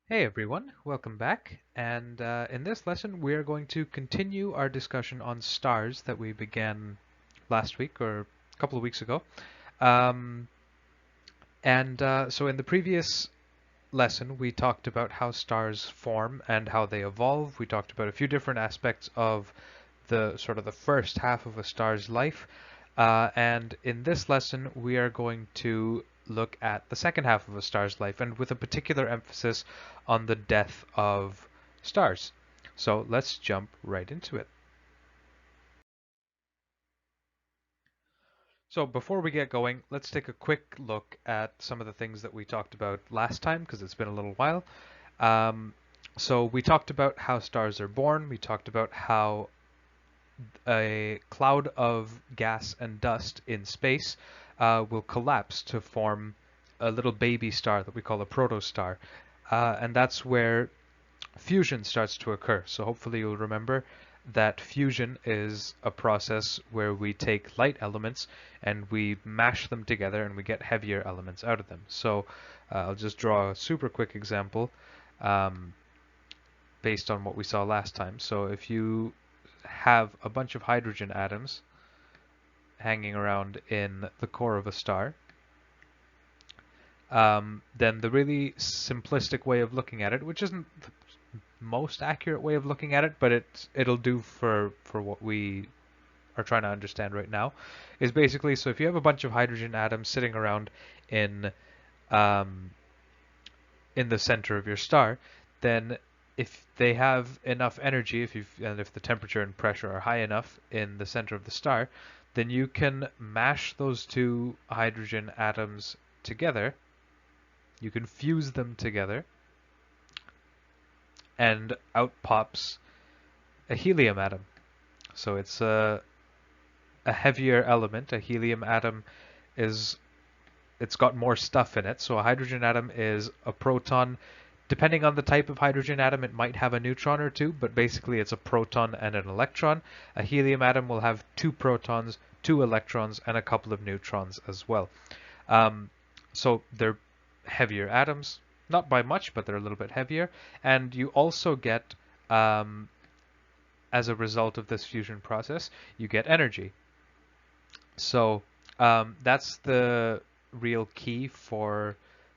Hey everyone, welcome back. And in this lesson, we are going to continue our discussion on stars that we began last week or a couple of weeks ago. Um, so in the previous lesson, we talked about how stars form and how they evolve. We talked about a few different aspects of the sort of the first half of a star's life. And in this lesson, we are going to look at the second half of a star's life, and with a particular emphasis on the death of stars. So let's jump right into it. So before we get going, let's take a quick look at some of the things that we talked about last time, because it's been a little while. Um, so we talked about how stars are born. We talked about how a cloud of gas and dust in space will collapse to form a little baby star that we call a protostar. And that's where fusion starts to occur. So hopefully you'll remember that fusion is a process where we take light elements and we mash them together and we get heavier elements out of them. So I'll just draw a super quick example um, based on what we saw last time. So if you have a bunch of hydrogen atoms hanging around in the core of a star, then the really simplistic way of looking at it, which isn't the most accurate way of looking at it, but it'll do for what we are trying to understand right now, is basically, so if you have a bunch of hydrogen atoms sitting around in um, in the center of your star, then if they have enough energy, if the temperature and pressure are high enough in the center of the star, then you can mash those two hydrogen atoms together. You can fuse them together, and out pops a helium atom. So it's a heavier element. A helium atom is it's got more stuff in it. So a hydrogen atom is a proton. Depending on the type of hydrogen atom, it might have a neutron or two, but basically it's a proton and an electron. A helium atom will have two protons, two electrons, and a couple of neutrons as well. Um, so they're heavier atoms, not by much, but they're a little bit heavier. And you also get, as a result of this fusion process, you get energy. So that's the real key for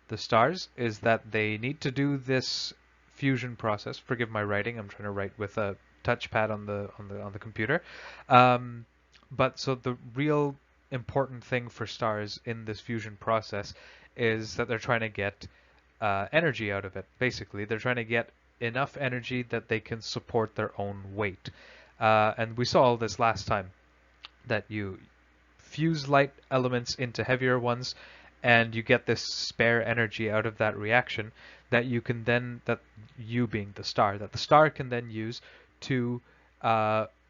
the stars, is that they need to do this fusion process. Forgive my writing; I'm trying to write with a touchpad on the computer. But so the real important thing for stars in this fusion process is that they're trying to get energy out of it. Basically, they're trying to get enough energy that they can support their own weight. And we saw all this last time, that you fuse light elements into heavier ones, and you get this spare energy out of that reaction that you can then, that you being the star can then use to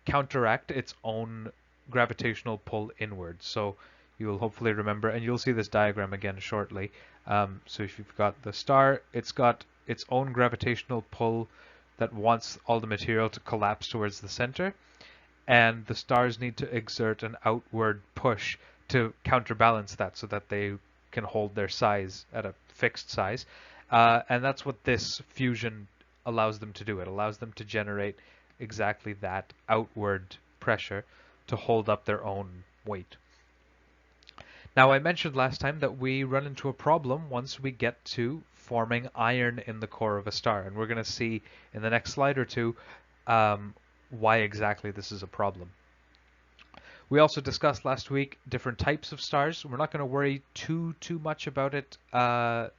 counteract its own gravitational pull inward. So you will hopefully remember, and you'll see this diagram again shortly. So if you've got the star, it's got its own gravitational pull that wants all the material to collapse towards the center, and the stars need to exert an outward push to counterbalance that so that they can hold their size at a fixed size. And that's what this fusion allows them to do. It allows them to generate exactly that outward pressure to hold up their own weight. Now, I mentioned last time that we run into a problem once we get to forming iron in the core of a star, and we're going to see in the next slide or two why exactly this is a problem. We also discussed last week different types of stars. We're not going to worry too much about it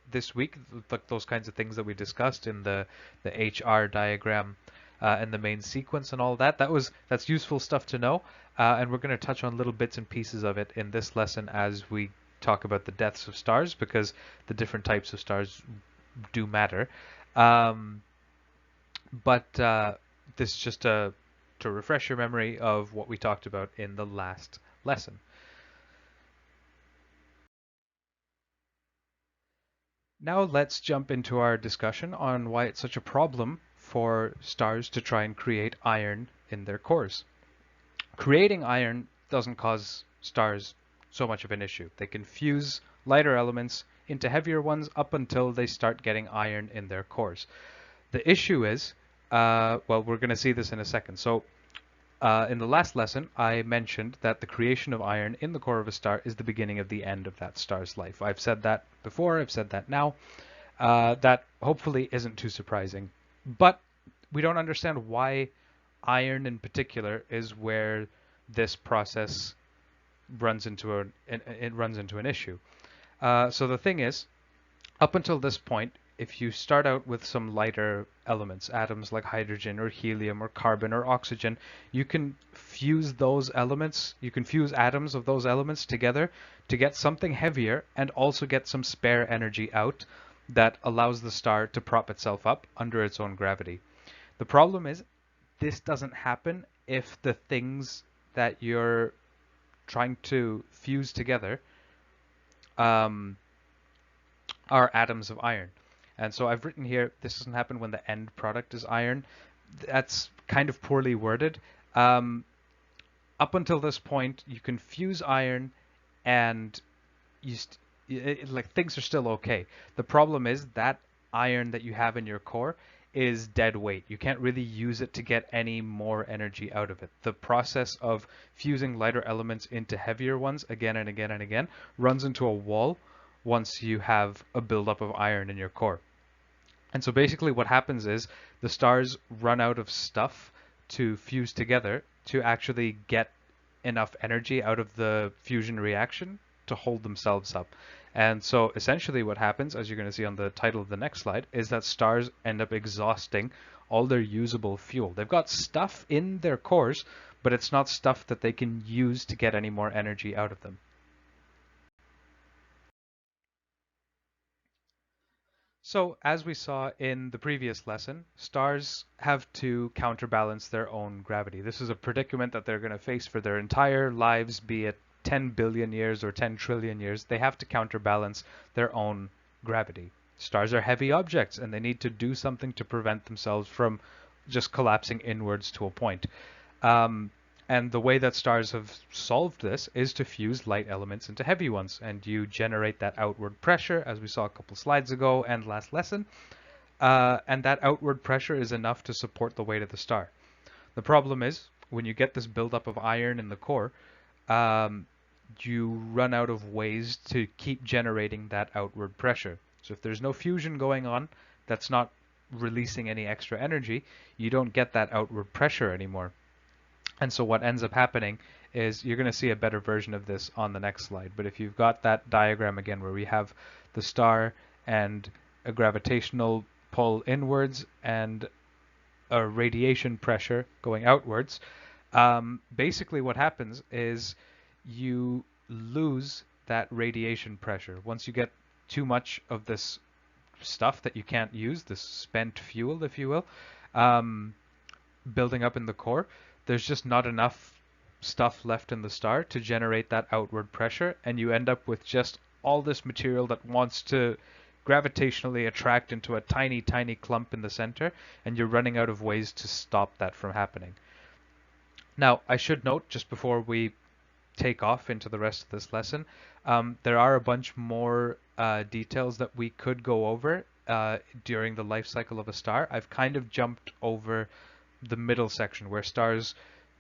this week, like those kinds of things that we discussed in the HR diagram and the main sequence and all that. That's useful stuff to know, and we're going to touch on little bits and pieces of it in this lesson as we talk about the deaths of stars, because the different types of stars do matter. But this is just to refresh your memory of what we talked about in the last lesson. Now let's jump into our discussion on why it's such a problem for stars to try and create iron in their cores. Creating iron doesn't cause stars so much of an issue. They can fuse lighter elements into heavier ones up until they start getting iron in their cores. The issue is, well, we're going to see this in a second. So in the last lesson, I mentioned that the creation of iron in the core of a star is the beginning of the end of that star's life. I've said that before, I've said that now. That hopefully isn't too surprising. But we don't understand why iron in particular is where this process runs into an issue. So the thing is, up until this point, if you start out with some lighter elements, atoms like hydrogen or helium or carbon or oxygen, you can fuse those elements, you can fuse atoms of those elements together to get something heavier and also get some spare energy out that allows the star to prop itself up under its own gravity. The problem is, this doesn't happen if the things that you're trying to fuse together are atoms of iron. And so I've written here, this doesn't happen when the end product is iron. That's kind of poorly worded. Up until this point, you can fuse iron and like things are still okay. The problem is that iron that you have in your core is dead weight. You can't really use it to get any more energy out of it. The process of fusing lighter elements into heavier ones again and again and again runs into a wall once you have a buildup of iron in your core. And so basically what happens is the stars run out of stuff to fuse together to actually get enough energy out of the fusion reaction to hold themselves up. And so essentially what happens, as you're going to see on the title of the next slide, is that stars end up exhausting all their usable fuel. They've got stuff in their cores, but it's not stuff that they can use to get any more energy out of them. So, as we saw in the previous lesson, stars have to counterbalance their own gravity. This is a predicament that they're going to face for their entire lives, be it 10 billion years or 10 trillion years. They have to counterbalance their own gravity. Stars are heavy objects, and they need to do something to prevent themselves from just collapsing inwards to a point. And the way that stars have solved this is to fuse light elements into heavy ones, and you generate that outward pressure, as we saw a couple slides ago and last lesson, and that outward pressure is enough to support the weight of the star. The problem is, when you get this buildup of iron in the core, you run out of ways to keep generating that outward pressure. So if there's no fusion going on, that's not releasing any extra energy, you don't get that outward pressure anymore. And so what ends up happening is you're going to see a better version of this on the next slide. But if you've got that diagram again where we have the star and a gravitational pull inwards and a radiation pressure going outwards, basically what happens is you lose that radiation pressure. Once you get too much of this stuff that you can't use, this spent fuel, if you will, building up in the core, there's just not enough stuff left in the star to generate that outward pressure, and you end up with just all this material that wants to gravitationally attract into a tiny, tiny clump in the center, and you're running out of ways to stop that from happening. Now, I should note, just before we take off into the rest of this lesson, there are a bunch more details that we could go over during the life cycle of a star. I've kind of jumped over the middle section where stars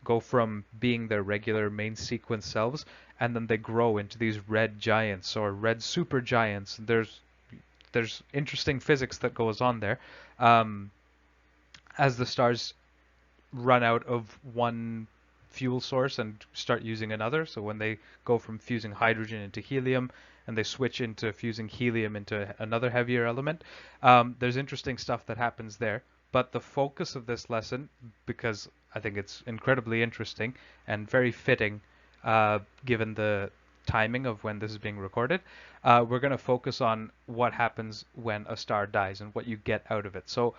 go from being their regular main sequence selves and then they grow into these red giants or red supergiants. There's interesting physics that goes on there as the stars run out of one fuel source and start using another. So when they go from fusing hydrogen into helium and they switch into fusing helium into another heavier element, there's interesting stuff that happens there. But the focus of this lesson, because I think it's incredibly interesting and very fitting given the timing of when this is being recorded, we're going to focus on what happens when a star dies and what you get out of it. So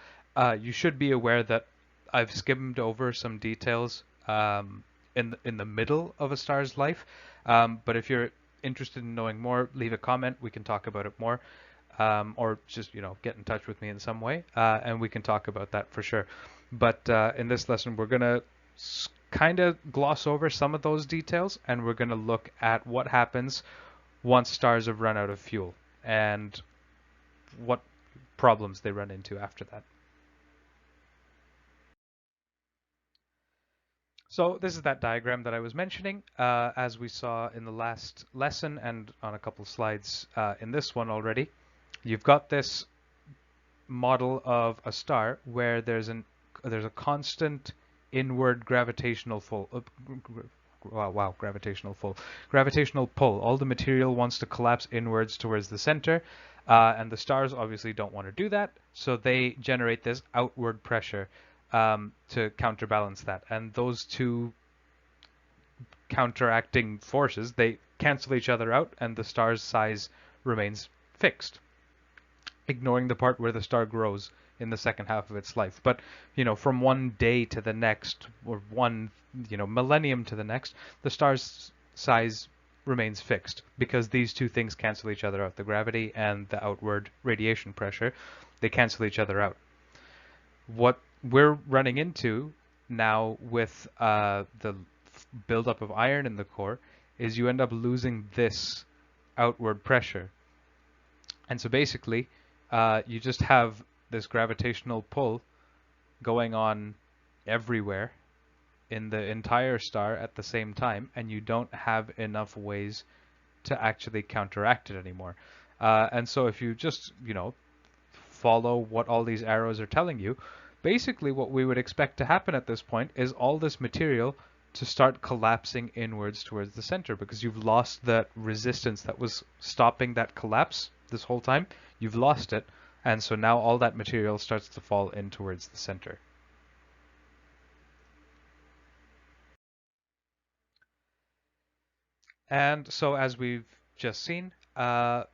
you should be aware that I've skimmed over some details in the middle of a star's life, but if you're interested in knowing more, leave a comment. We can talk about it more. Or just, get in touch with me in some way, and we can talk about that for sure. But in this lesson, we're going to kind of gloss over some of those details, and we're going to look at what happens once stars have run out of fuel. and what problems they run into after that. So this is that diagram that I was mentioning, as we saw in the last lesson and on a couple slides in this one already. You've got this model of a star where there's a constant inward gravitational pull. Gravitational pull. All the material wants to collapse inwards towards the center, and the stars obviously don't want to do that, so they generate this outward pressure to counterbalance that. And those two counteracting forces, they cancel each other out, and the star's size remains fixed, ignoring the part where the star grows in the second half of its life. But, from one day to the next, or one, millennium to the next, the star's size remains fixed because these two things cancel each other out. The gravity and the outward radiation pressure, they cancel each other out. What we're running into now with the buildup of iron in the core is you end up losing this outward pressure. And so basically, you just have this gravitational pull going on everywhere in the entire star at the same time, and you don't have enough ways to actually counteract it anymore. And so if you just, follow what all these arrows are telling you, basically what we would expect to happen at this point is all this material to start collapsing inwards towards the center, because you've lost that resistance that was stopping that collapse this whole time. You've lost it, and so now all that material starts to fall in towards the center. And so as we've just seen, the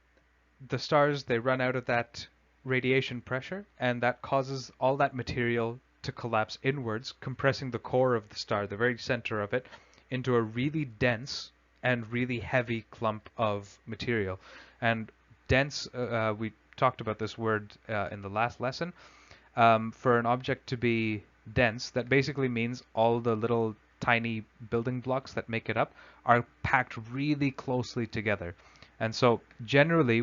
stars, they run out of that radiation pressure, and that causes all that material to collapse inwards, compressing the core of the star, the very center of it, into a really dense and really heavy clump of material. And dense, we talked about this word in the last lesson. For an object to be dense, that basically means all the little tiny building blocks that make it up are packed really closely together. And so generally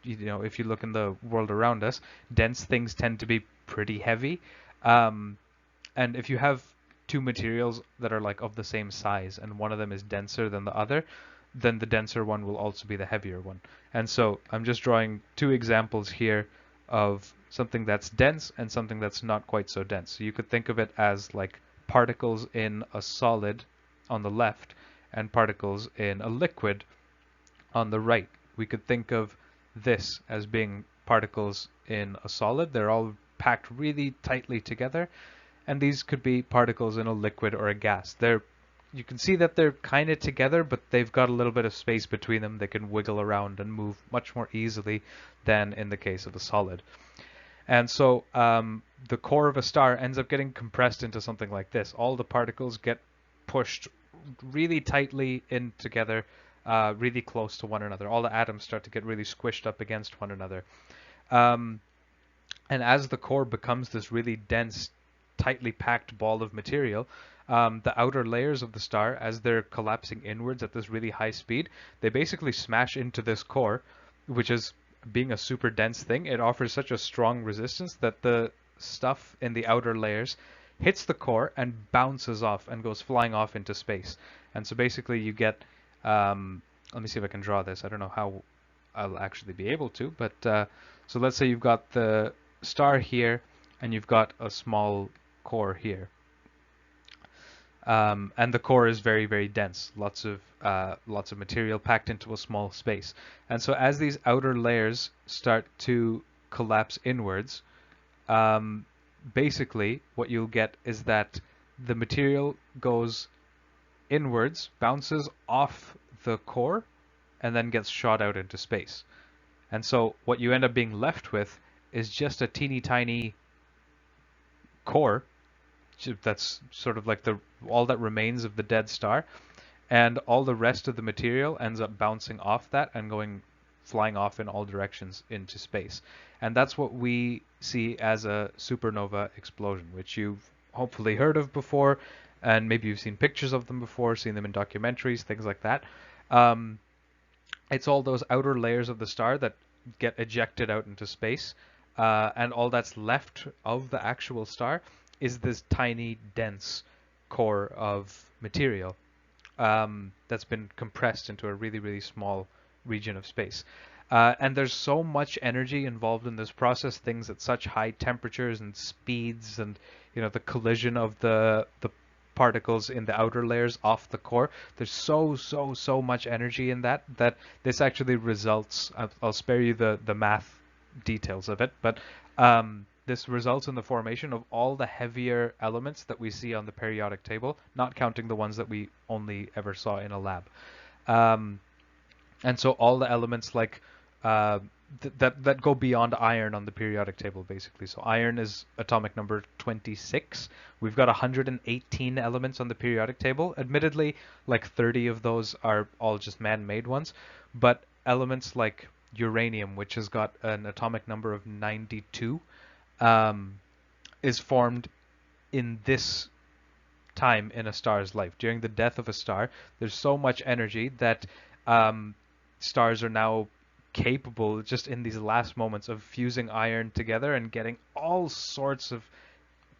if you look in the world around us, dense things tend to be pretty heavy. And if you have two materials that are like of the same size and one of them is denser than the other, then the denser one will also be the heavier one. And so I'm just drawing two examples here of something that's dense and something that's not quite so dense. So you could think of it as like particles in a solid on the left and particles in a liquid on the right. We could think of this as being particles in a solid. They're all packed really tightly together, and these could be particles in a liquid or a gas. You can see that they're kind of together, but they've got a little bit of space between them. They can wiggle around and move much more easily than in the case of a solid. And so the core of a star ends up getting compressed into something like this. All the particles get pushed really tightly in together, really close to one another. All the atoms start to get really squished up against one another. And as the core becomes this really dense, tightly packed ball of material, the outer layers of the star, as they're collapsing inwards at this really high speed, they basically smash into this core, which is, being a super dense thing, it offers such a strong resistance that the stuff in the outer layers hits the core and bounces off and goes flying off into space. And so basically you get, let me see if I can draw this. I don't know how I'll actually be able to, but so let's say you've got the star here and you've got a small core here. And the core is very, very dense. Lots of material packed into a small space. And so as these outer layers start to collapse inwards, basically what you'll get is that the material goes inwards, bounces off the core, and then gets shot out into space. And so what you end up being left with is just a teeny tiny core that's sort of like all that remains of the dead star, and all the rest of the material ends up bouncing off that and flying off in all directions into space. And that's what we see as a supernova explosion, which you've hopefully heard of before, and maybe you've seen pictures of them before, seen them in documentaries, things like that. It's all those outer layers of the star that get ejected out into space, and all that's left of the actual star is this tiny, dense core of material that's been compressed into a really, really small region of space. And there's so much energy involved in this process, things at such high temperatures and speeds, and the collision of the particles in the outer layers off the core. There's so much energy in that this actually results. I'll spare you the math details of it, but this results in the formation of all the heavier elements that we see on the periodic table, not counting the ones that we only ever saw in a lab. Um, and so all the elements like uh, that go beyond iron on the periodic table, basically. So iron is atomic number 26. We've got 118 elements on the periodic table. Admittedly, like 30 of those are all just man-made ones, but elements like uranium, which has got an atomic number of 92, um, is formed in this time in a star's life. During the death of a star, there's so much energy that um, stars are now capable, just in these last moments, of fusing iron together and getting all sorts of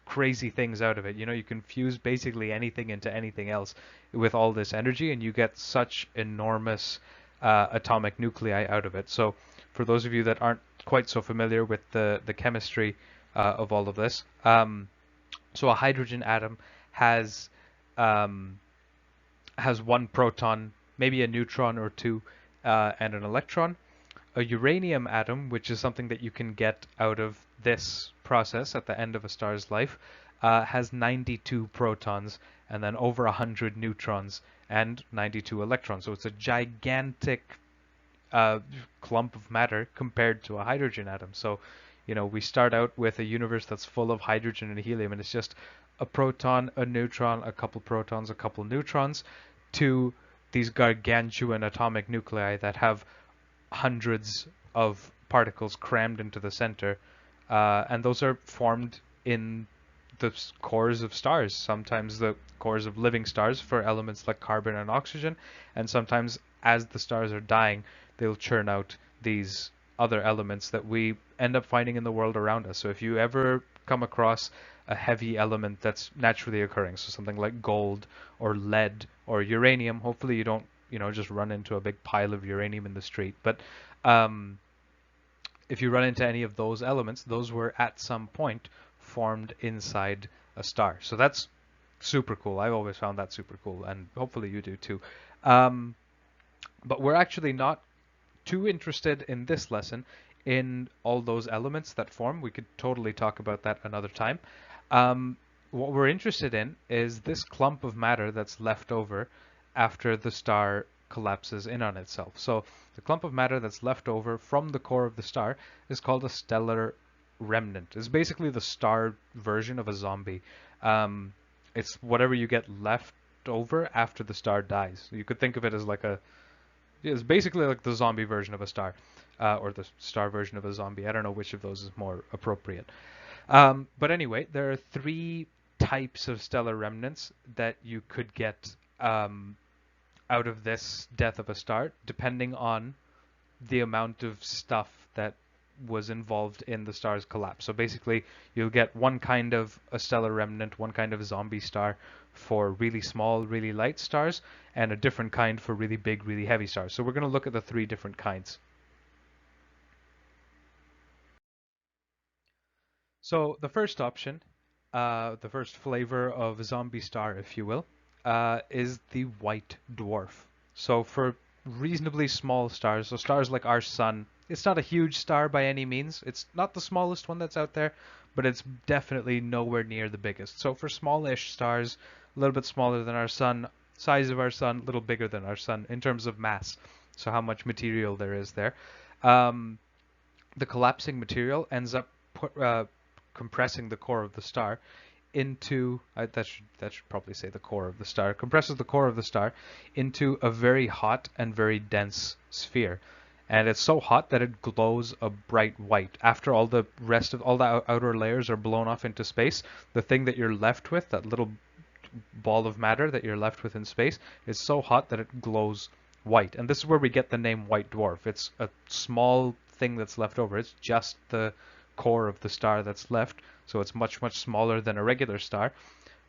crazy things out of it. You can fuse basically anything into anything else with all this energy, and you get such enormous atomic nuclei out of it. So for those of you that aren't quite so familiar with the chemistry of all of this, so a hydrogen atom has um, has one proton, maybe a neutron or two, and an electron. A uranium atom, which is something that you can get out of this process at the end of a star's life, has 92 protons and then over 100 neutrons and 92 electrons. So it's a gigantic clump of matter compared to a hydrogen atom. So, we start out with a universe that's full of hydrogen and helium, and it's just a proton, a neutron, a couple protons, a couple neutrons, to these gargantuan atomic nuclei that have hundreds of particles crammed into the center. And those are formed in the cores of stars, sometimes the cores of living stars for elements like carbon and oxygen, and sometimes as the stars are dying, they'll churn out these other elements that we end up finding in the world around us. So if you ever come across a heavy element that's naturally occurring, so something like gold or lead or uranium, hopefully you don't, just run into a big pile of uranium in the street. But if you run into any of those elements, those were at some point formed inside a star. So that's super cool. I've always found that super cool, and hopefully you do too. But we're actually not too interested in this lesson in all those elements that form. We could totally talk about that another time. What we're interested in is this clump of matter that's left over after the star collapses in on itself. So the clump of matter that's left over from the core of the star is called a stellar remnant. It's basically the star version of a zombie. It's whatever you get left over after the star dies. You could think of it as it's basically like the zombie version of a star, or the star version of a zombie. I don't know which of those is more appropriate. But anyway, there are three types of stellar remnants that you could get out of this death of a star, depending on the amount of stuff that was involved in the star's collapse. So basically, you'll get one kind of a stellar remnant, one kind of zombie star for really small, really light stars, and a different kind for really big, really heavy stars. So we're going to look at the three different kinds. So the first option, the first flavor of zombie star, if you will, is the white dwarf. So for reasonably small stars, so stars like our sun, it's not a huge star by any means. It's not the smallest one that's out there, but it's definitely nowhere near the biggest. So for smallish stars, a little bit smaller than our sun, size of our sun, a little bigger than our sun in terms of mass. So how much material there is there. The collapsing material ends up compressing the core of the star into that should probably say the core of the star, compresses the core of the star into a very hot and very dense sphere. And it's so hot that it glows a bright white. After all the rest of all the outer layers are blown off into space, the thing that you're left with, that little ball of matter that you're left with in space, is so hot that it glows white. And this is where we get the name white dwarf. It's a small thing that's left over. It's just the core of the star that's left. So it's much, much smaller than a regular star.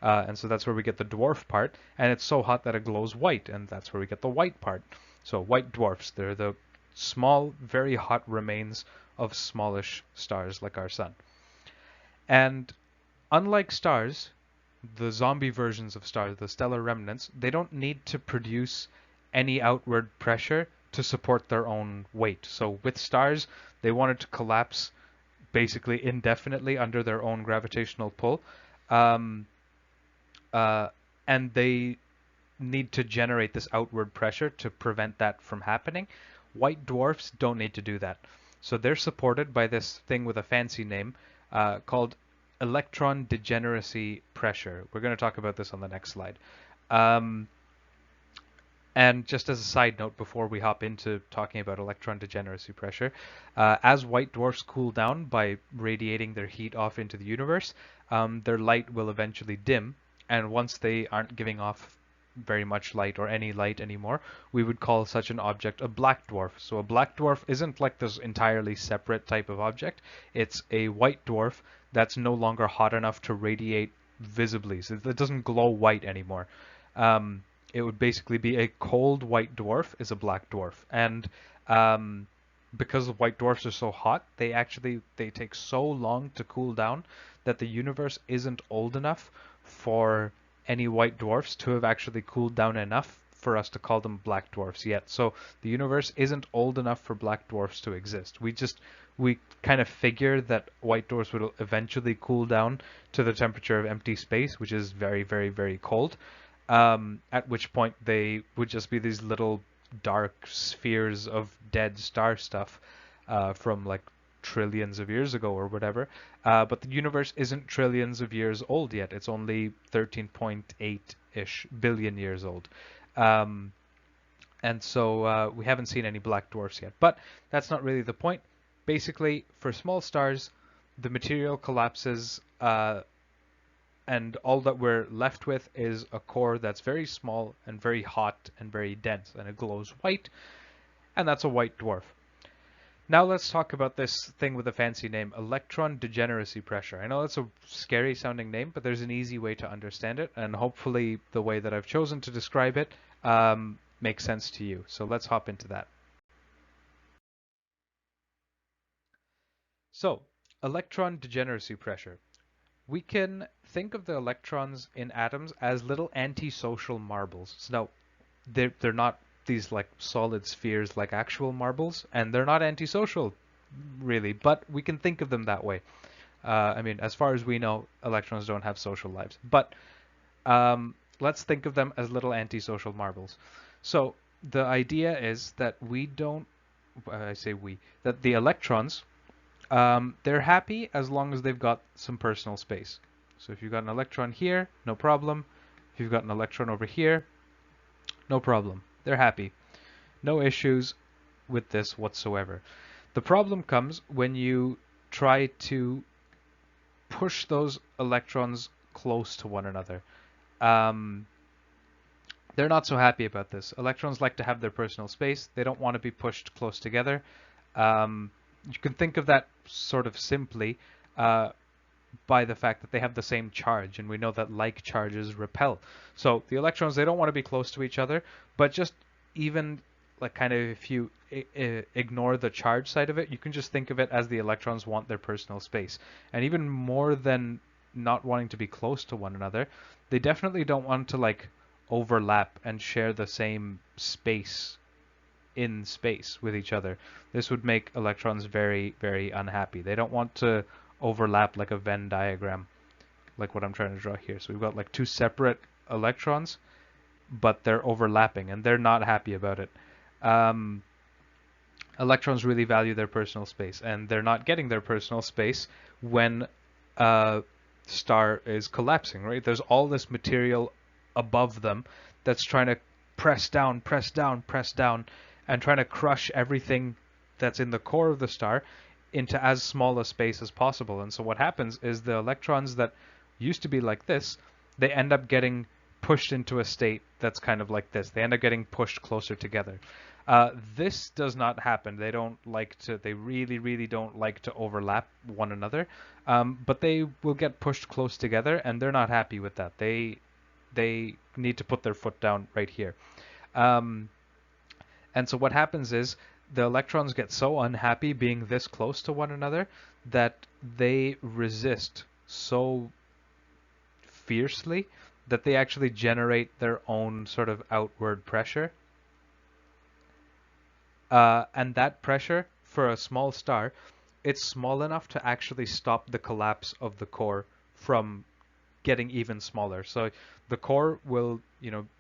And so that's where we get the dwarf part. And it's so hot that it glows white. And that's where we get the white part. So white dwarfs, they're the small, very hot remains of smallish stars like our sun. And unlike stars, the zombie versions of stars, the stellar remnants, they don't need to produce any outward pressure to support their own weight. So with stars, they wanted to collapse basically indefinitely under their own gravitational pull. Um, and they need to generate this outward pressure to prevent that from happening. White dwarfs don't need to do that. So they're supported by this thing with a fancy name called Electron Degeneracy pressure. We're going to talk about this on the next slide. And just as a side note, before we hop into talking about electron degeneracy pressure, as white dwarfs cool down by radiating their heat off into the universe, their light will eventually dim. And once they aren't giving off very much light or any light anymore, we would call such an object a black dwarf. So a black dwarf isn't like this entirely separate type of object. It's a white dwarf that's no longer hot enough to radiate visibly. So it doesn't glow white anymore. It would basically be a cold white dwarf is a black dwarf. And because the white dwarfs are so hot, they take so long to cool down that the universe isn't old enough for any white dwarfs to have actually cooled down enough for us to call them black dwarfs yet. So the universe isn't old enough for black dwarfs to exist. We kind of figure that white dwarfs will eventually cool down to the temperature of empty space, which is very, very, very cold. At which point they would just be these little dark spheres of dead star stuff from like trillions of years ago or whatever. But the universe isn't trillions of years old yet. It's only 13.8-ish billion years old. And so we haven't seen any black dwarfs yet. But that's not really the point. Basically, for small stars, the material collapses and all that we're left with is a core that's very small and very hot and very dense, and it glows white, and that's a white dwarf. Now let's talk about this thing with a fancy name, electron degeneracy pressure. I know that's a scary sounding name, but there's an easy way to understand it, and hopefully the way that I've chosen to describe it makes sense to you. So let's hop into that. So, electron degeneracy pressure. We can think of the electrons in atoms as little antisocial marbles. So now, they're not these like solid spheres like actual marbles, and they're not antisocial really, but we can think of them that way. I mean, as far as we know, electrons don't have social lives, but let's think of them as little antisocial marbles. So the idea is that that the electrons, they're happy as long as they've got some personal space. So if you've got an electron here, no problem. If you've got an electron over here, no problem. They're happy. No issues with this whatsoever. The problem comes when you try to push those electrons close to one another. They're not so happy about this. Electrons like to have their personal space. They don't want to be pushed close together. You can think of that sort of simply by the fact that they have the same charge, and we know that like charges repel. So the electrons, they don't want to be close to each other, but just even like kind of if you ignore the charge side of it, you can just think of it as the electrons want their personal space. And even more than not wanting to be close to one another, they definitely don't want to like overlap and share the same space in space with each other. This would make electrons very, very unhappy. They don't want to overlap like a Venn diagram, like what I'm trying to draw here. So we've got like two separate electrons, but they're overlapping, and they're not happy about it. Electrons really value their personal space, and they're not getting their personal space when a star is collapsing, right? There's all this material above them that's trying to press down, press down, press down, and trying to crush everything that's in the core of the star into as small a space as possible. And so what happens is the electrons that used to be like this, they end up getting pushed into a state that's kind of like this. They end up getting pushed closer together. This does not happen. They don't like to, they really, really don't like to overlap one another. But they will get pushed close together, and they're not happy with that. They need to put their foot down right here. Um, and so what happens is the electrons get so unhappy being this close to one another that they resist so fiercely that they actually generate their own sort of outward pressure. And that pressure for a small star, it's small enough to actually stop the collapse of the core from getting even smaller. So the core will,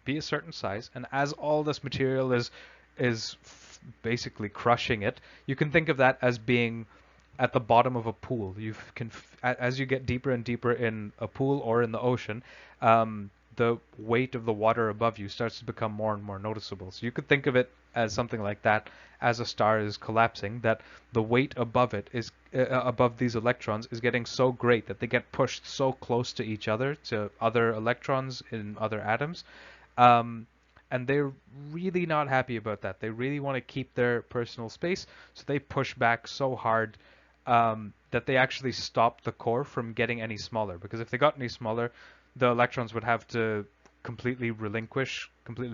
be a certain size, and as all this material is basically crushing it, you can think of that as being at the bottom of a pool. As you get deeper and deeper in a pool or in the ocean, the weight of the water above you starts to become more and more noticeable. So you could think of it as something like that as a star is collapsing, that the weight above it is above these electrons is getting so great that they get pushed so close to each other, to other electrons in other atoms. And they're really not happy about that. They really want to keep their personal space, so they push back so hard that they actually stop the core from getting any smaller. Because if they got any smaller, the electrons would have to completely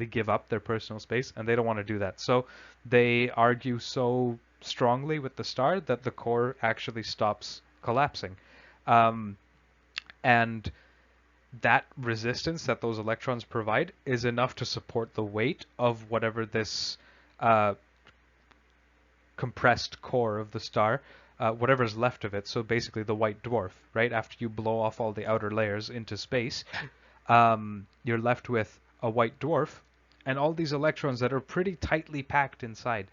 give up their personal space, and they don't want to do that. So they argue so strongly with the star that the core actually stops collapsing. And that resistance that those electrons provide is enough to support the weight of whatever this compressed core of the star, whatever's left of it. So basically the white dwarf, right? After you blow off all the outer layers into space, you're left with a white dwarf and all these electrons that are pretty tightly packed inside.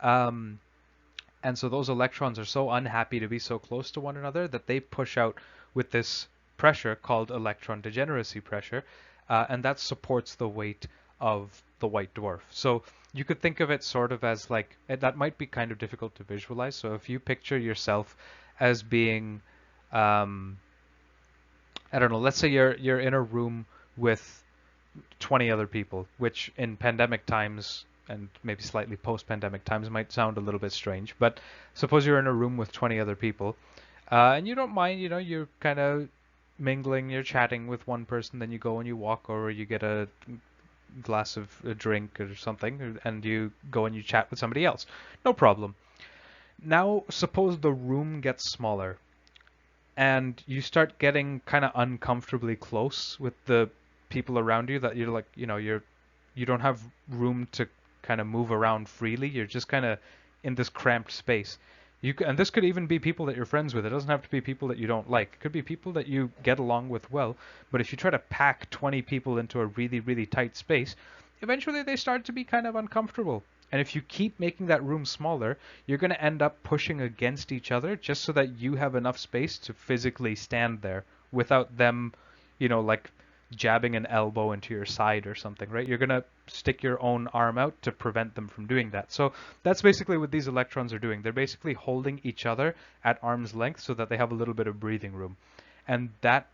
And so those electrons are so unhappy to be so close to one another that they push out with this pressure called electron degeneracy pressure, and that supports the weight of the white dwarf. So you could think of it sort of as like, that might be kind of difficult to visualize. So if you picture yourself as being, I don't know, let's say you're in a room with 20 other people, which in pandemic times and maybe slightly post-pandemic times might sound a little bit strange, but suppose you're in a room with 20 other people, and you don't mind, you're kind of mingling, you're chatting with one person, then you go and you walk over, you get a glass of a drink or something, and you go and you chat with somebody else. No problem. Now, suppose the room gets smaller, and you start getting kind of uncomfortably close with the people around you that you're like, you don't have room to kind of move around freely. You're just kind of in this cramped space. And this could even be people that you're friends with. It doesn't have to be people that you don't like. It could be people that you get along with well. But if you try to pack 20 people into a really, really tight space, eventually they start to be kind of uncomfortable. And if you keep making that room smaller, you're going to end up pushing against each other just so that you have enough space to physically stand there without them, like jabbing an elbow into your side or something, right? You're going to stick your own arm out to prevent them from doing that. So that's basically what these electrons are doing. They're basically holding each other at arm's length so that they have a little bit of breathing room. And that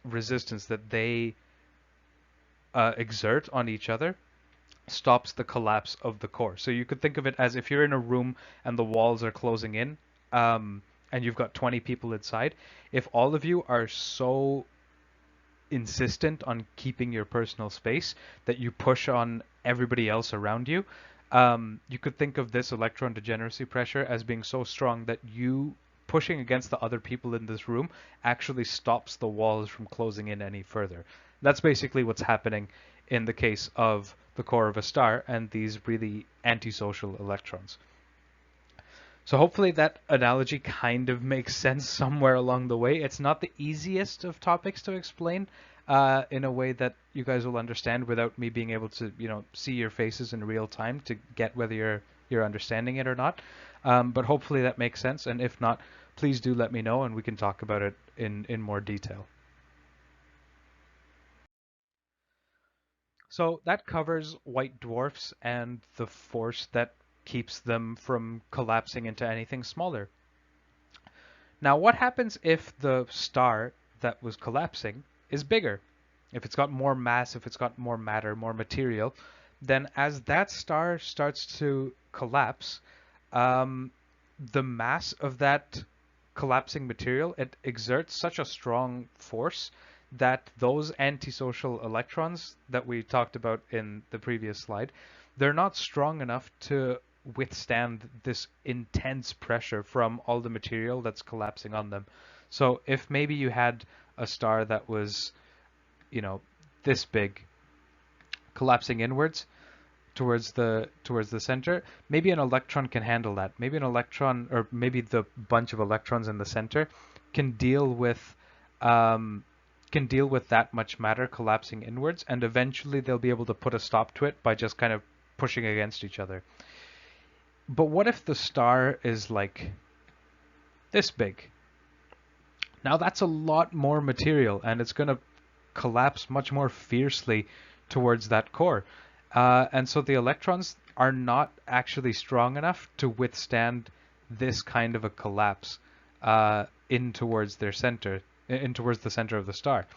resistance that they exert on each other stops the collapse of the core. So you could think of it as if you're in a room and the walls are closing in, and you've got 20 people inside. If all of you are so insistent on keeping your personal space that you push on everybody else around you, you could think of this electron degeneracy pressure as being so strong that you pushing against the other people in this room actually stops the walls from closing in any further. That's basically what's happening in the case of the core of a star and these really antisocial electrons. So hopefully that analogy kind of makes sense somewhere along the way. It's not the easiest of topics to explain in a way that you guys will understand without me being able to, see your faces in real time to get whether you're understanding it or not. But hopefully that makes sense. And if not, please do let me know and we can talk about it in more detail. So that covers white dwarfs and the force that keeps them from collapsing into anything smaller. Now, what happens if the star that was collapsing is bigger? if it's got more mass, if it's got more matter, more material, then as that star starts to collapse, um, the mass of that collapsing material, it exerts such a strong force that those antisocial electrons that we talked about in the previous slide, they're not strong enough to withstand this intense pressure from all the material that's collapsing on them. So if maybe you had a star that was, you know, this big collapsing inwards, towards the center, maybe an electron can handle that. Maybe an electron, or maybe the bunch of electrons in the center can deal with um, that much matter collapsing inwards, and eventually they'll be able to put a stop to it by just kind of pushing against each other. But what if the star is like this big? Now that's a lot more material, and it's going to collapse much more fiercely towards that core. And so the electrons are not actually strong enough to withstand this kind of a collapse in towards their center, in towards the center of the star.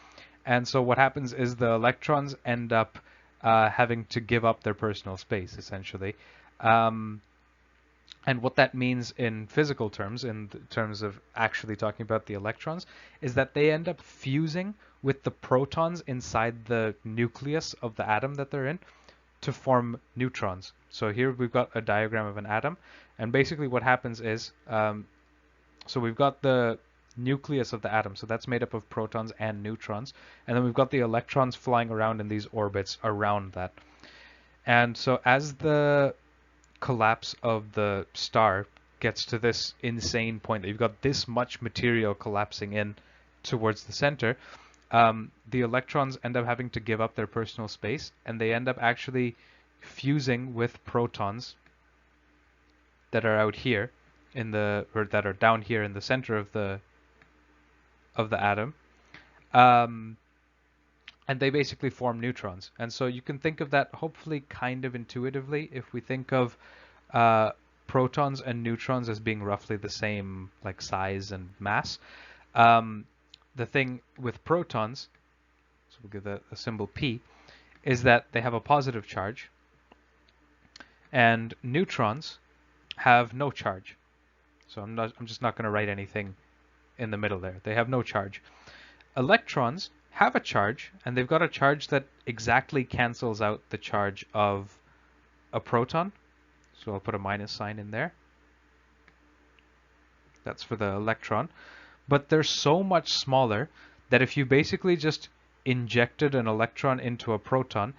And so what happens is the electrons end up having to give up their personal space, essentially. And what that means in physical terms, in terms of actually talking about the electrons, is that they end up fusing with the protons inside the nucleus of the atom that they're in to form neutrons. So here we've got a diagram of an atom, and basically what happens is, so we've got the nucleus of the atom, so that's made up of protons and neutrons, and then we've got the electrons flying around in these orbits around that. And so as the collapse of the star gets to this insane point that you've got this much material collapsing in towards the center, the electrons end up having to give up their personal space, and they end up actually fusing with protons that are out here in the, or that are down here in the center of the atom. And they basically form neutrons. And so you can think of that hopefully kind of intuitively if we think of protons and neutrons as being roughly the same like size and mass. The thing with protons, so we'll give the symbol P, is that they have a positive charge, and neutrons have no charge. So I'm just not going to write anything in the middle there. They have no charge. Electrons have a charge, and they've got a charge that exactly cancels out the charge of a proton. So I'll put a minus sign in there. That's for the electron. But they're so much smaller that if you basically just injected an electron into a proton,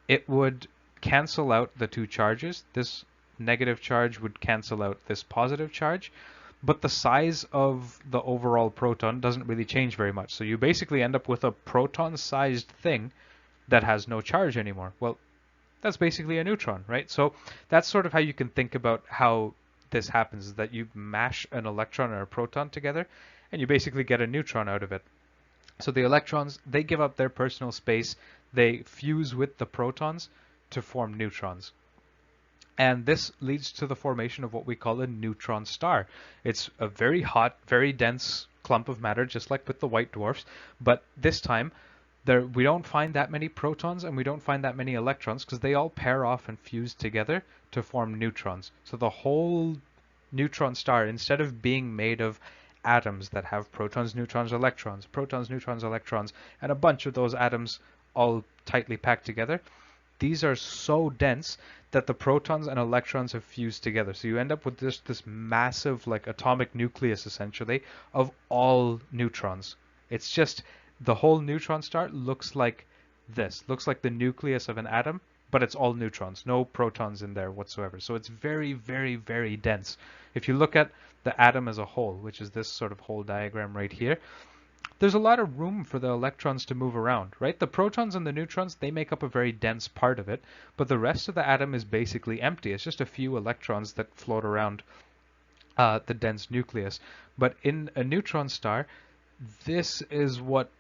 it would cancel out the two charges. This negative charge would cancel out this positive charge, but the size of the overall proton doesn't really change very much. So you basically end up with a proton-sized thing that has no charge anymore. Well, that's basically a neutron, right? So that's sort of how you can think about how this happens, is that you mash an electron and a proton together, and you basically get a neutron out of it. So the electrons, they give up their personal space, they fuse with the protons to form neutrons. And this leads to the formation of what we call a neutron star. It's a very hot, very dense clump of matter, just like with the white dwarfs, but this time we don't find that many protons and we don't find that many electrons because they all pair off and fuse together to form neutrons. So the whole neutron star, instead of being made of atoms that have protons, neutrons, electrons, and a bunch of those atoms all tightly packed together, these are so dense that the protons and electrons have fused together. So you end up with this massive like atomic nucleus essentially of all neutrons. It's just the whole neutron star looks like this. Looks like the nucleus of an atom, but it's all neutrons, no protons in there whatsoever. So it's very, very, very dense. If you look at the atom as a whole, which is this sort of whole diagram right here, there's a lot of room for the electrons to move around, right? The protons and the neutrons, they make up a very dense part of it, but the rest of the atom is basically empty. It's just a few electrons that float around the dense nucleus. But in a neutron star, this is what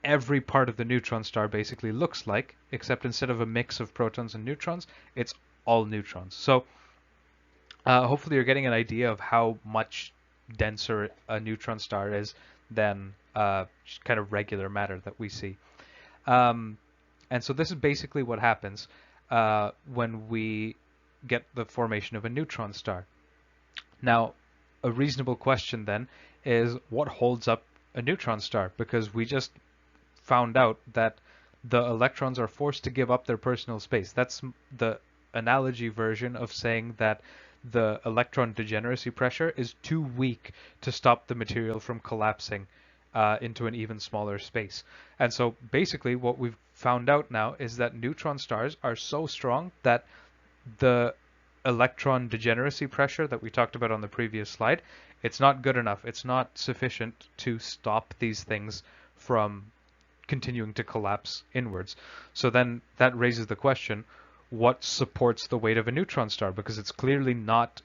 every part of the neutron star basically looks like, except instead of a mix of protons and neutrons, it's all neutrons. So hopefully you're getting an idea of how much denser a neutron star is than kind of regular matter that we see. Um, and so this is basically what happens when we get the formation of a neutron star. Now, a reasonable question then is what holds up a neutron star? Because we just found out that the electrons are forced to give up their personal space. That's the analogy version of saying that the electron degeneracy pressure is too weak to stop the material from collapsing into an even smaller space. And so basically what we've found out now is that neutron stars are so strong that the electron degeneracy pressure that we talked about on the previous slide, it's not good enough. It's not sufficient to stop these things from continuing to collapse inwards. So then that raises the question, what supports the weight of a neutron star? Because it's clearly not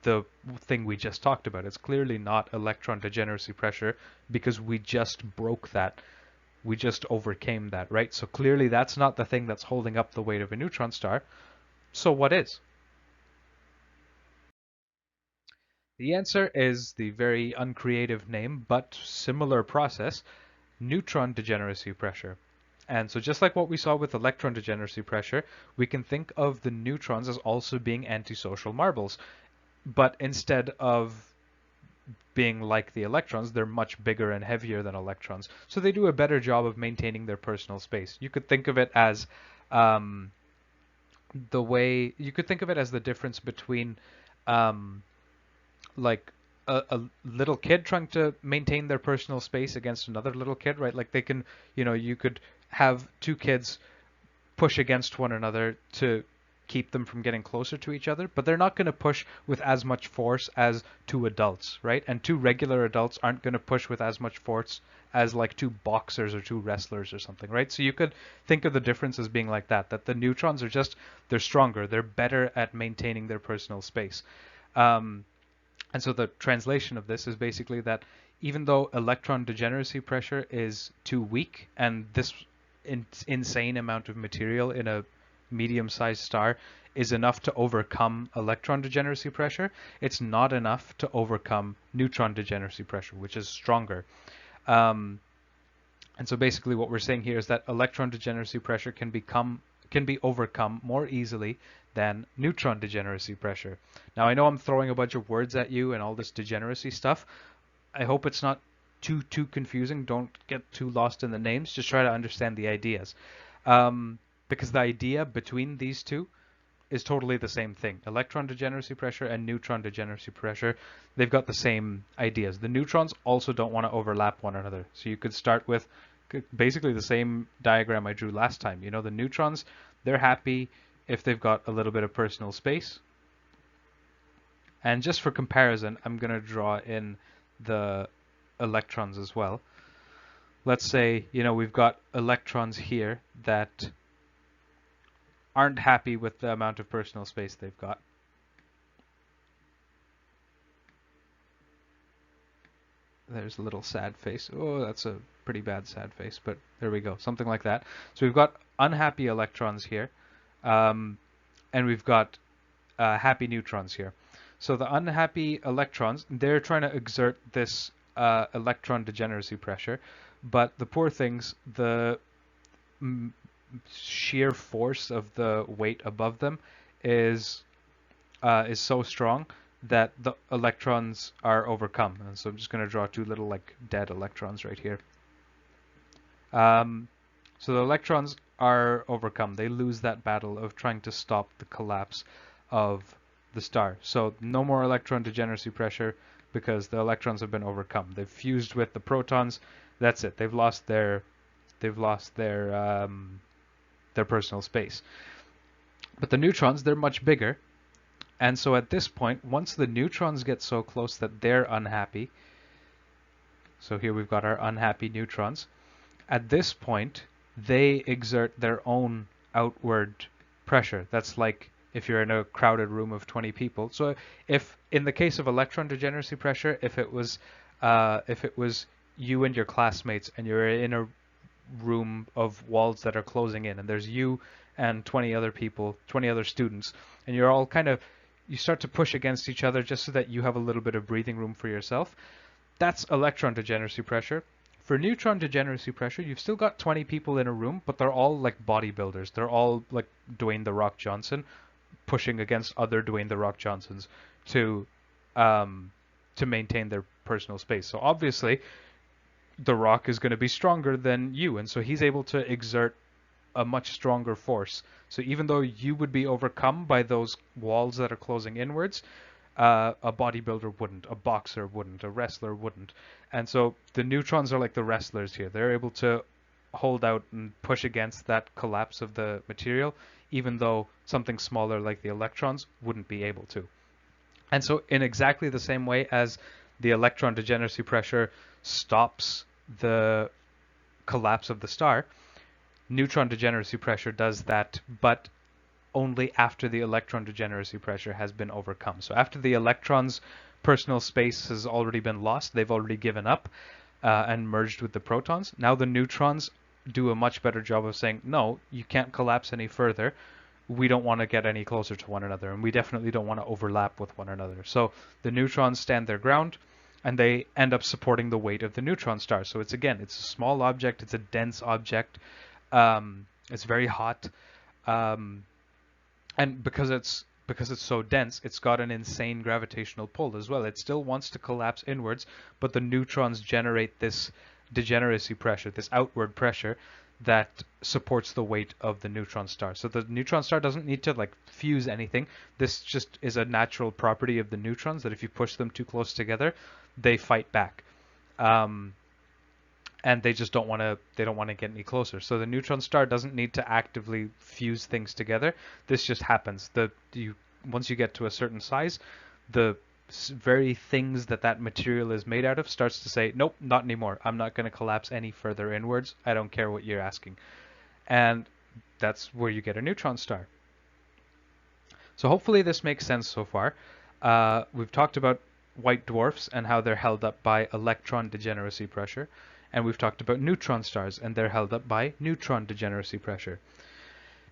the thing we just talked about. It's clearly not electron degeneracy pressure because we just broke that. We just overcame that, right? So clearly that's not the thing that's holding up the weight of a neutron star. So what is? The answer is the very uncreative name, but similar process, neutron degeneracy pressure. And so just like what we saw with electron degeneracy pressure, we can think of the neutrons as also being antisocial marbles. But instead of being like the electrons, they're much bigger and heavier than electrons. So they do a better job of maintaining their personal space. You could think of it as um, you could think of it as the difference between um, like a little kid trying to maintain their personal space against another little kid, right? Like they can, you could have two kids push against one another to keep them from getting closer to each other, but they're not going to push with as much force as two adults, right? And two regular adults aren't going to push with as much force as like two boxers or two wrestlers or something, right? So you could think of the difference as being like that the neutrons are they're stronger, they're better at maintaining their personal space. And so the translation of this is basically that even though electron degeneracy pressure is too weak, and this insane amount of material in a medium-sized star is enough to overcome electron degeneracy pressure, it's not enough to overcome neutron degeneracy pressure, which is stronger. And so basically what we're saying here is that electron degeneracy pressure can be overcome more easily than neutron degeneracy pressure. Now I know I'm throwing a bunch of words at you and all this degeneracy stuff. I hope it's not too confusing. Don't get too lost in the names. Just try to understand the ideas. Because the idea between these two is totally the same thing. Electron degeneracy pressure and neutron degeneracy pressure, they've got the same ideas. The neutrons also don't want to overlap one another. So you could start with basically the same diagram I drew last time. The neutrons, they're happy if they've got a little bit of personal space. And just for comparison, I'm going to draw in the electrons as well. Let's say, we've got electrons here that aren't happy with the amount of personal space they've got. There's a little sad face. Oh, that's a pretty bad sad face, but there we go. Something like that. So we've got unhappy electrons here, and we've got happy neutrons here. So the unhappy electrons, they're trying to exert this electron degeneracy pressure, but the poor things, the sheer force of the weight above them is so strong that the electrons are overcome. And so I'm just going to draw two little like dead electrons right here. So the electrons are overcome. They lose that battle of trying to stop the collapse of the star. So no more electron degeneracy pressure because the electrons have been overcome. They've fused with the protons. That's it. They've lost their personal space. But the neutrons, they're much bigger. And so at this point, once the neutrons get so close that they're unhappy, so here we've got our unhappy neutrons, at this point, they exert their own outward pressure. That's like if you're in a crowded room of 20 people. So if in the case of electron degeneracy pressure, if it was you and your classmates and you're in a room of walls that are closing in and there's you and 20 other people, 20 other students, and you're all you start to push against each other just so that you have a little bit of breathing room for yourself. That's electron degeneracy pressure. For neutron degeneracy pressure, you've still got 20 people in a room, but they're all like bodybuilders. They're all like Dwayne The Rock Johnson pushing against other Dwayne The Rock Johnsons to um, to maintain their personal space. So obviously, The Rock is going to be stronger than you, and so he's able to exert a much stronger force. So even though you would be overcome by those walls that are closing inwards, a bodybuilder wouldn't, a boxer wouldn't, a wrestler wouldn't. And so the neutrons are like the wrestlers here. They're able to hold out and push against that collapse of the material, even though something smaller like the electrons wouldn't be able to. And so in exactly the same way as the electron degeneracy pressure stops the collapse of the star, neutron degeneracy pressure does that, but only after the electron degeneracy pressure has been overcome. So after the electrons' personal space has already been lost, they've already given up and merged with the protons. Now the neutrons do a much better job of saying, no, you can't collapse any further. We don't want to get any closer to one another, and we definitely don't want to overlap with one another. So the neutrons stand their ground, and they end up supporting the weight of the neutron star. So it's a small object, it's a dense object, it's very hot, and because it's so dense, it's got an insane gravitational pull as well. It still wants to collapse inwards, but the neutrons generate this degeneracy pressure, this outward pressure that supports the weight of the neutron star. So the neutron star doesn't need to like fuse anything. This just is a natural property of the neutrons that if you push them too close together, they fight back. And they just don't want to get any closer. So the neutron star doesn't need to actively fuse things together. This just happens. Once you get to a certain size, the very things that material is made out of starts to say, nope, not anymore. I'm not going to collapse any further inwards. I don't care what you're asking. And that's where you get a neutron star. So hopefully this makes sense so far. We've talked about white dwarfs and how they're held up by electron degeneracy pressure. And we've talked about neutron stars, and they're held up by neutron degeneracy pressure.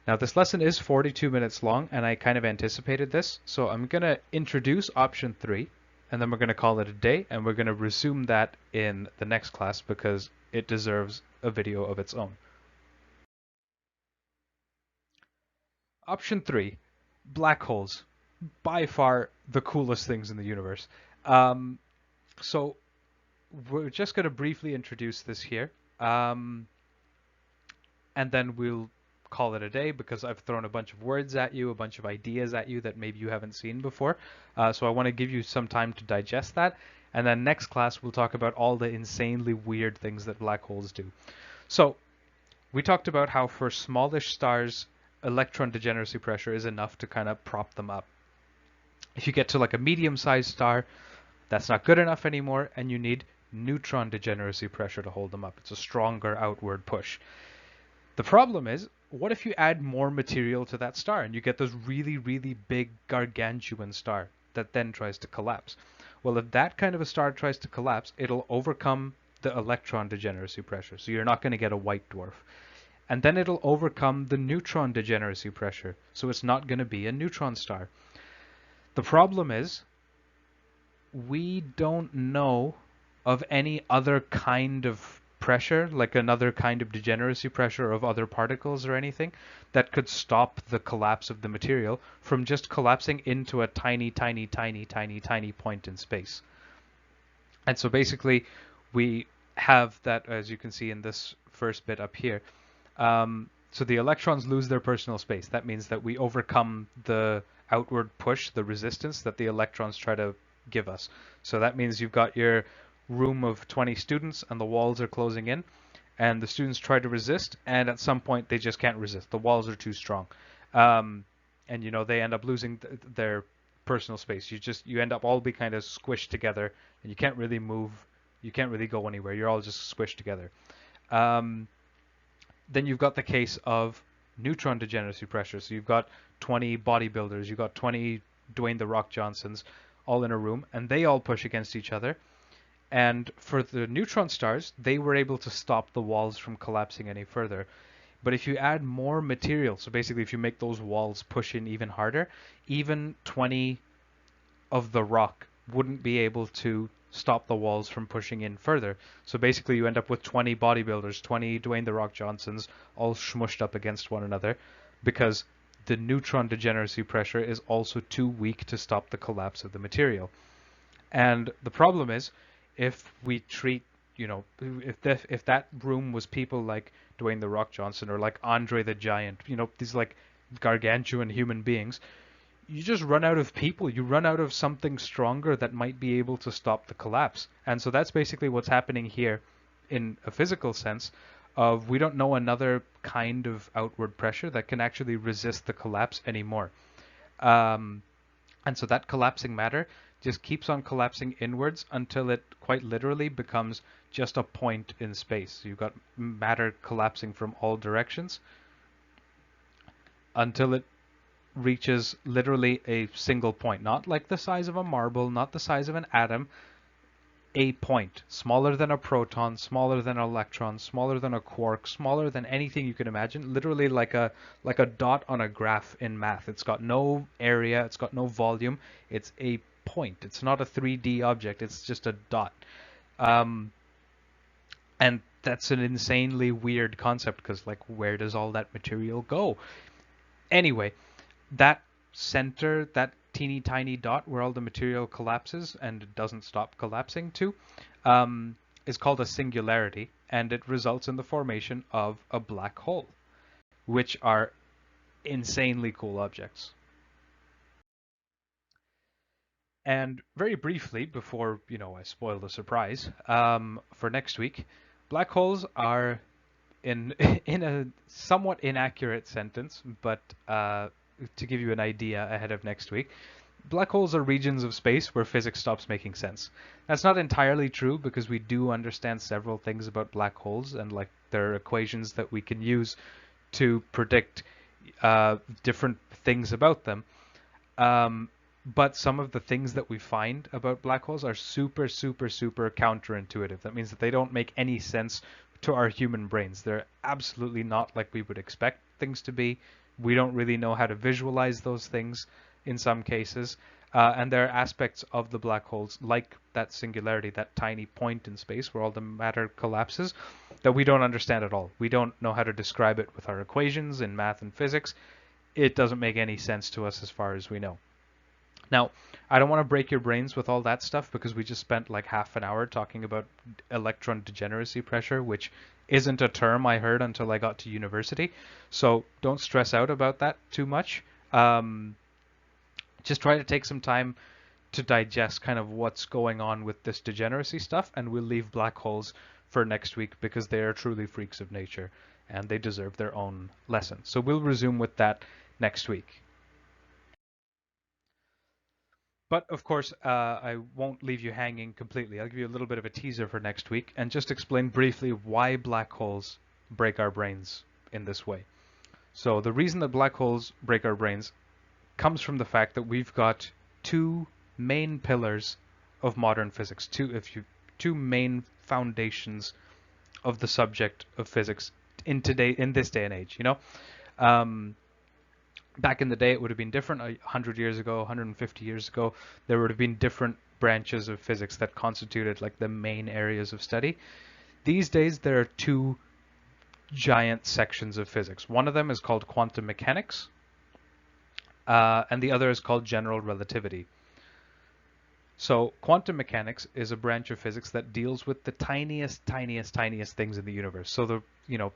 Now, this lesson is 42 minutes long, and I kind of anticipated this. So I'm going to introduce option 3, and then we're going to call it a day, and we're going to resume that in the next class because it deserves a video of its own. Option 3, black holes. By far the coolest things in the universe. So we're just going to briefly introduce this here, and then we'll call it a day because I've thrown a bunch of words at you, a bunch of ideas at you that maybe you haven't seen before. So I want to give you some time to digest that, and then next class we'll talk about all the insanely weird things that black holes do. So we talked about how for smallish stars, electron degeneracy pressure is enough to kind of prop them up. If you get to like a medium-sized star, that's not good enough anymore, and you need neutron degeneracy pressure to hold them up. It's a stronger outward push. The problem is, what if you add more material to that star and you get this really, really big gargantuan star that then tries to collapse? Well, if that kind of a star tries to collapse, it'll overcome the electron degeneracy pressure. So you're not going to get a white dwarf. And then it'll overcome the neutron degeneracy pressure. So it's not going to be a neutron star. The problem is, we don't know of any other kind of pressure, like another kind of degeneracy pressure of other particles or anything, that could stop the collapse of the material from just collapsing into a tiny, tiny, tiny, tiny, tiny point in space. And so basically, we have that, as you can see in this first bit up here. So the electrons lose their personal space. That means that we overcome the outward push, the resistance that the electrons try to give us. So that means you've got your room of 20 students and the walls are closing in, and the students try to resist, and at some point they just can't resist. The walls are too strong. And you know, they end up losing their personal space. You end up all be kind of squished together, and you can't really move. You can't really go anywhere. You're all just squished together. Then you've got the case of neutron degeneracy pressure. So you've got 20 bodybuilders, you've got 20 Dwayne The Rock Johnsons all in a room, and they all push against each other. And for the neutron stars, they were able to stop the walls from collapsing any further. But if you add more material, so basically if you make those walls push in even harder, even 20 of the rock wouldn't be able to stop the walls from pushing in further. So basically you end up with 20 bodybuilders, 20 Dwayne The Rock Johnsons, all smushed up against one another because the neutron degeneracy pressure is also too weak to stop the collapse of the material. And the problem is, if we treat, if that room was people like Dwayne The Rock Johnson or like Andre the Giant, these like gargantuan human beings, you just run out of people. You run out of something stronger that might be able to stop the collapse. And so that's basically what's happening here in a physical sense of we don't know another kind of outward pressure that can actually resist the collapse anymore. And so that collapsing matter just keeps on collapsing inwards until it quite literally becomes just a point in space. You've got matter collapsing from all directions until it reaches literally a single point, not like the size of a marble, not the size of an atom, a point, smaller than a proton, smaller than an electron, smaller than a quark, smaller than anything you can imagine, literally like a dot on a graph in math. It's got no area, it's got no volume, it's a point. It's not a 3D object, it's just a dot. And that's an insanely weird concept because, like, where does all that material go? Anyway, that center, that teeny tiny dot where all the material collapses and it doesn't stop collapsing to, is called a singularity, and it results in the formation of a black hole, which are insanely cool objects. And very briefly, before I spoil the surprise, for next week, black holes are in in a somewhat inaccurate sentence, but to give you an idea ahead of next week, black holes are regions of space where physics stops making sense. That's not entirely true because we do understand several things about black holes, and like there are equations that we can use to predict different things about them. But some of the things that we find about black holes are super, super, super counterintuitive. That means that they don't make any sense to our human brains. They're absolutely not like we would expect things to be. We don't really know how to visualize those things in some cases. And there are aspects of the black holes, like that singularity, that tiny point in space where all the matter collapses, that we don't understand at all. We don't know how to describe it with our equations in math and physics. It doesn't make any sense to us as far as we know. Now, I don't want to break your brains with all that stuff because we just spent like half an hour talking about electron degeneracy pressure, which isn't a term I heard until I got to university. So don't stress out about that too much. Just try to take some time to digest kind of what's going on with this degeneracy stuff, and we'll leave black holes for next week because they are truly freaks of nature and they deserve their own lesson. So we'll resume with that next week. But of course, I won't leave you hanging completely. I'll give you a little bit of a teaser for next week and just explain briefly why black holes break our brains in this way. So the reason that black holes break our brains comes from the fact that we've got two main pillars of modern physics, two main foundations of the subject of physics in this day and age. Back in the day, it would have been different. 100 years ago, 150 years ago, there would have been different branches of physics that constituted like the main areas of study. These days, there are two giant sections of physics. One of them is called quantum mechanics, and the other is called general relativity. So quantum mechanics is a branch of physics that deals with the tiniest things in the universe. So the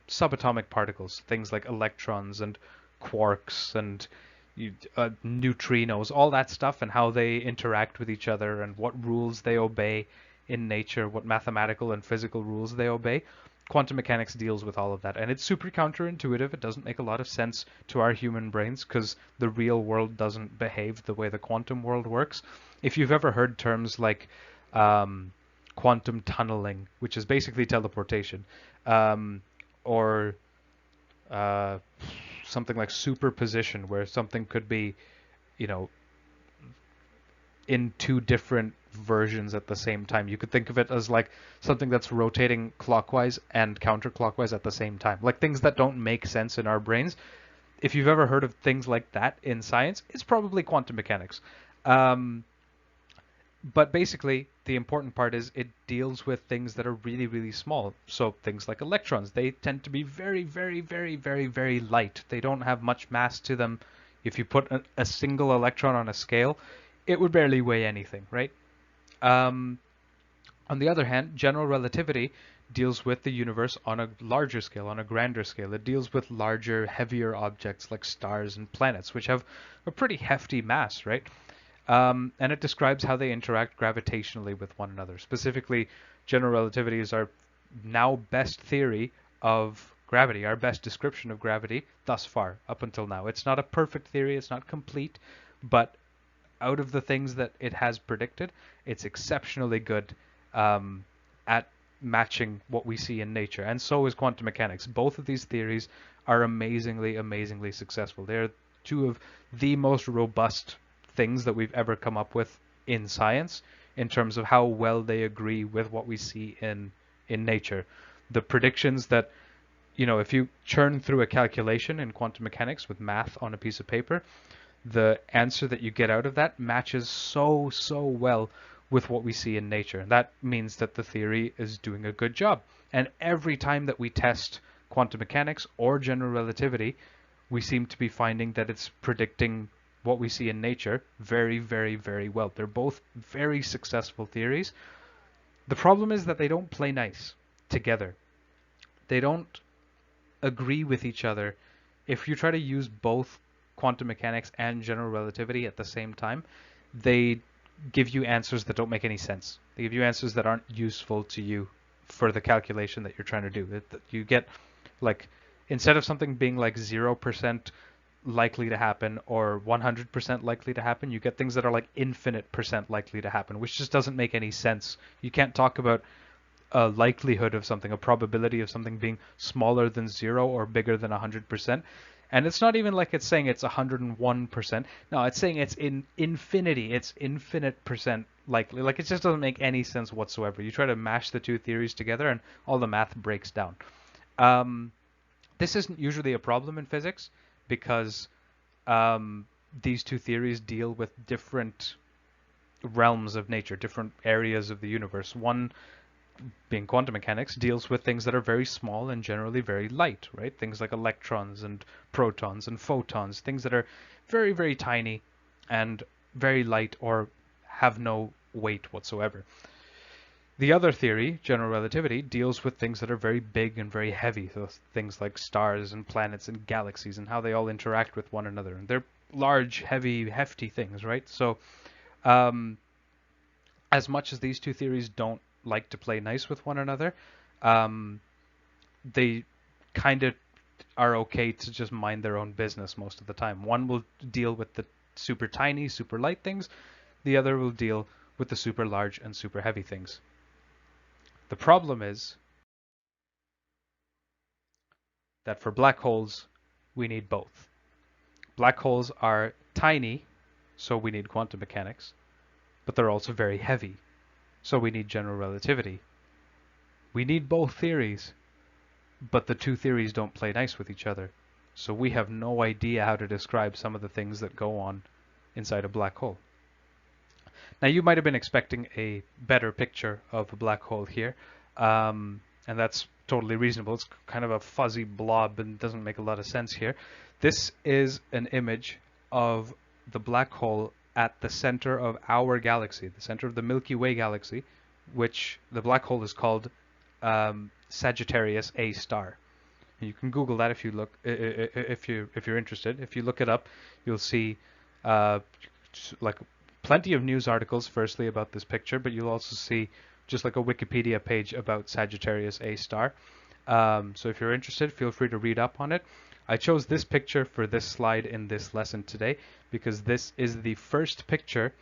subatomic particles, things like electrons and quarks and neutrinos, all that stuff, and how they interact with each other and what rules they obey in nature, what mathematical and physical rules they obey. Quantum mechanics deals with all of that, and it's super counterintuitive. It doesn't make a lot of sense to our human brains because the real world doesn't behave the way the quantum world works. If you've ever heard terms like quantum tunneling, which is basically teleportation, or something like superposition, where something could be, in two different versions at the same time. You could think of it as like something that's rotating clockwise and counterclockwise at the same time. Like things that don't make sense in our brains. If you've ever heard of things like that in science, it's probably quantum mechanics. But basically, the important part is it deals with things that are really, really small. So things like electrons, they tend to be very, very, very, very, very light. They don't have much mass to them. If you put a single electron on a scale, it would barely weigh anything, right? Um, on the other hand, general relativity deals with the universe on a larger scale, on a grander scale. It deals with larger, heavier objects like stars and planets, which have a pretty hefty mass, right? And it describes how they interact gravitationally with one another. Specifically, general relativity is our now best theory of gravity, our best description of gravity thus far, up until now. It's not a perfect theory, it's not complete, but out of the things that it has predicted, it's exceptionally good at matching what we see in nature. And so is quantum mechanics. Both of these theories are amazingly, amazingly successful. They're two of the most robust things that we've ever come up with in science in terms of how well they agree with what we see in nature. The predictions that, if you churn through a calculation in quantum mechanics with math on a piece of paper, the answer that you get out of that matches so, so well with what we see in nature. That means that the theory is doing a good job. And every time that we test quantum mechanics or general relativity, we seem to be finding that it's predicting what we see in nature very, very, very well. They're both very successful theories. The problem is that they don't play nice together. They don't agree with each other. If you try to use both quantum mechanics and general relativity at the same time, they give you answers that don't make any sense. They give you answers that aren't useful to you for the calculation that you're trying to do. You get, like, instead of something being like 0% likely to happen or 100% likely to happen, you get things that are like infinite percent likely to happen, which just doesn't make any sense. You can't talk about a likelihood of something, a probability of something being smaller than 0 or bigger than 100%. And it's not even like it's saying it's 101%. No, it's saying it's in infinity. It's infinite percent likely. Like, it just doesn't make any sense whatsoever. You try to mash the two theories together and all the math breaks down. This isn't usually a problem in physics because these two theories deal with different realms of nature, different areas of the universe. One, being quantum mechanics, deals with things that are very small and generally very light, right? Things like electrons and protons and photons, things that are very, very tiny and very light or have no weight whatsoever. The other theory, general relativity, deals with things that are very big and very heavy, so things like stars and planets and galaxies and how they all interact with one another. And they're large, heavy, hefty things, right? So as much as these two theories don't like to play nice with one another, they kind of are okay to just mind their own business most of the time. One will deal with the super tiny, super light things. The other will deal with the super large and super heavy things. The problem is that for black holes, we need both. Black holes are tiny, so we need quantum mechanics, but they're also very heavy, so we need general relativity. We need both theories, but the two theories don't play nice with each other. So we have no idea how to describe some of the things that go on inside a black hole. Now, you might have been expecting a better picture of a black hole here, and that's totally reasonable. It's kind of a fuzzy blob and doesn't make a lot of sense here. This is an image of the black hole at the center of our galaxy, the center of the Milky Way galaxy, which the black hole is called Sagittarius A star. You can Google that if you look, if you're interested. If you look it up, you'll see like plenty of news articles, firstly, about this picture, but you'll also see just like a Wikipedia page about Sagittarius A star. So if you're interested, feel free to read up on it. I chose this picture for this slide in this lesson today because this is the first picture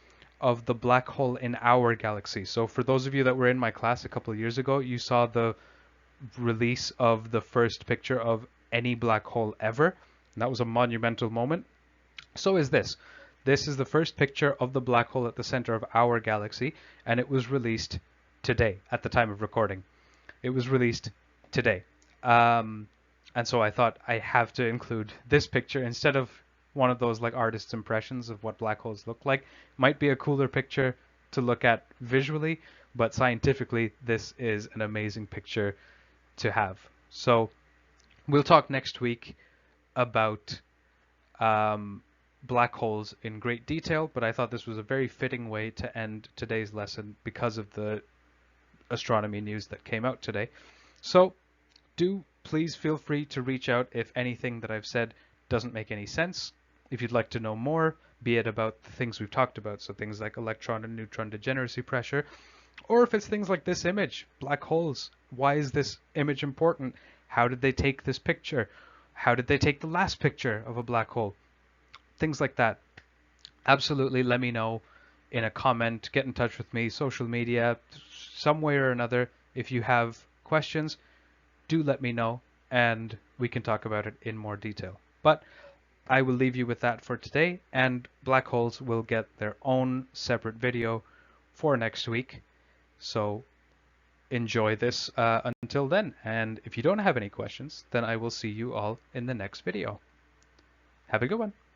of the black hole in our galaxy. So for those of you that were in my class a couple of years ago, you saw the release of the first picture of any black hole ever. And that was a monumental moment. So is this. This is the first picture of the black hole at the center of our galaxy, and it was released today at the time of recording. It was released today. And so I thought I have to include this picture instead of one of those like artist's impressions of what black holes look like. Might be a cooler picture to look at visually, but scientifically, this is an amazing picture to have. So we'll talk next week about black holes in great detail, but I thought this was a very fitting way to end today's lesson because of the astronomy news that came out today. So do please feel free to reach out if anything that I've said doesn't make any sense. If you'd like to know more, be it about the things we've talked about, so things like electron and neutron degeneracy pressure, or if it's things like this image, black holes. Why is this image important? How did they take this picture? How did they take the last picture of a black hole? Things like that. Absolutely let me know in a comment, get in touch with me, social media, some way or another. If you have questions, do let me know and we can talk about it in more detail. But I will leave you with that for today, and black holes will get their own separate video for next week. So enjoy this until then. And if you don't have any questions, then I will see you all in the next video. Have a good one.